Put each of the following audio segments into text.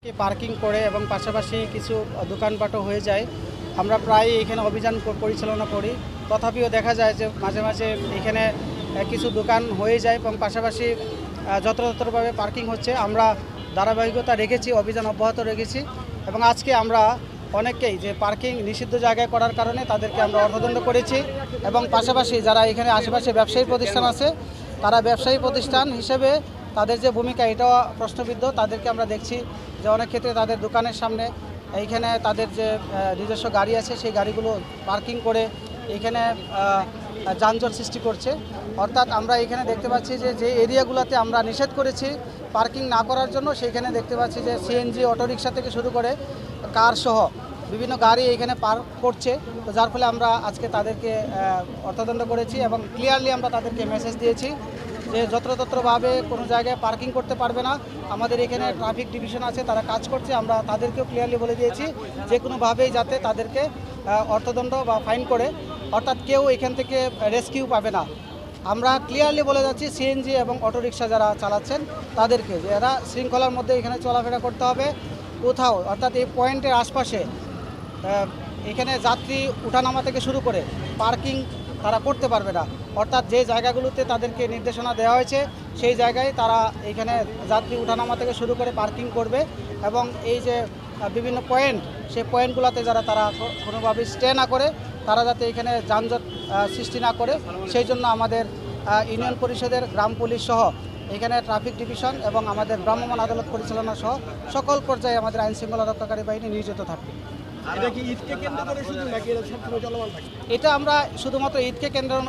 Parking করে এবং পাশাপাশি কিছু দোকানপাটও হয়ে যায়। আমরা প্রায় এখানে অভিযান পরিচালনা করি, তথাপিও দেখা যায় যে মাঝে মাঝে এখানে কিছু দোকান হয়ে যায় এবং পাশাপাশি যত্রতত্রভাবে পার্কিং হচ্ছে। আমরা ধারাবাহিকতা রেখেছি, অভিযান অব্যাহত রেখেছি এবং আজকে আমরা অনেককেই যে পার্কিং নিষিদ্ধ জায়গায় করার কারণে তাদেরকে আমরা অর্থদণ্ড করেছি এবং পাশাপাশি যারা এখানে আশেপাশে ব্যবসায়ী প্রতিষ্ঠান আছে তারা ব্যবসায়ী প্রতিষ্ঠান হিসেবে তাদের যে ভূমিকা এটাও প্রশ্নবিদ্ধ। তাদেরকে আমরা দেখছি যে অনেক ক্ষেত্রে তাদের দোকানের সামনে এইখানে তাদের যে নিজস্ব গাড়ি আছে সেই গাড়িগুলো পার্কিং করে এইখানে যানজট সৃষ্টি করছে। অর্থাৎ আমরা এখানে দেখতে পাচ্ছি যে এরিয়াগুলোতে আমরা নিষেধ করেছি পার্কিং না করার জন্য, সেইখানে দেখতে পাচ্ছি যে সিএনজি অটোরিকশা থেকে শুরু করে কার সহ বিভিন্ন গাড়ি এখানে পার্ক করছে। তো যার ফলে আমরা আজকে তাদেরকে অর্থদণ্ড করেছি এবং ক্লিয়ারলি আমরা তাদেরকে মেসেজ দিয়েছি যে যত্রতত্রভাবে কোনো জায়গায় পার্কিং করতে পারবে না। আমাদের এখানে ট্রাফিক ডিভিশন আছে, তারা কাজ করছে। আমরা তাদেরকেও ক্লিয়ারলি বলে দিয়েছি যে কোনোভাবেই যাতে তাদেরকে অর্থদণ্ড বা ফাইন করে, অর্থাৎ কেউ এখান থেকে রেস্কিউ পাবে না। আমরা ক্লিয়ারলি বলে যাচ্ছি সিএনজি এবং অটোরিকশা যারা চালাচ্ছেন তাদেরকে যে এরা শৃঙ্খলার মধ্যে এখানে চলাফেরা করতে হবে। কোথাও অর্থাৎ এই পয়েন্টের আশপাশে এখানে যাত্রী উঠানামা থেকে শুরু করে পার্কিং তারা করতে পারবে না। অর্থাৎ যে জায়গাগুলোতে তাদেরকে নির্দেশনা দেওয়া হয়েছে সেই জায়গায় তারা এখানে যাত্রী উঠানামা থেকে শুরু করে পার্কিং করবে এবং এই যে বিভিন্ন পয়েন্ট সেই পয়েন্টগুলোতে যারা তারা কোনোভাবে স্টে না করে, তারা যাতে এখানে যানজট সৃষ্টি না করে সেই জন্য আমাদের ইউনিয়ন পরিষদের গ্রাম পুলিশ সহ এখানে ট্রাফিক ডিভিশন এবং আমাদের ভ্রাম্যমাণ আদালত পরিচালনা সহ সকল পর্যায়ে আমাদের আইনশৃঙ্খলা রক্ষাকারী বাহিনী নিয়োজিত থাকবে। এটা আমরা শুধুমাত্র ঈদকে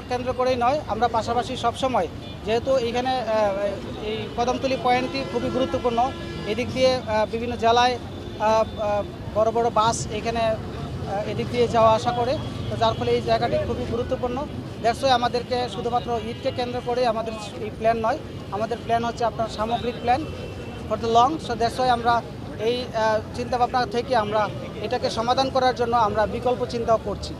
কেন্দ্র করেই নয়, আমরা পাশাপাশি সবসময়, যেহেতু এইখানে এই কদমতলী পয়েন্টটি খুবই গুরুত্বপূর্ণ, এদিক দিয়ে বিভিন্ন জেলায় বড় বড় বাস এখানে এদিক দিয়ে যাওয়া আসা করে। তো যার ফলে এই জায়গাটি খুবই গুরুত্বপূর্ণ। দ্যাটস আমাদেরকে শুধুমাত্র ঈদকে কেন্দ্র করে আমাদের এই প্ল্যান নয়, আমাদের প্ল্যান হচ্ছে আপনার সামগ্রিক plan for the long. So that's আমরা এই চিন্তাভাবনা থেকে আমরা এটাকে সমাধান করার জন্য আমরা বিকল্প চিন্তাও করছি।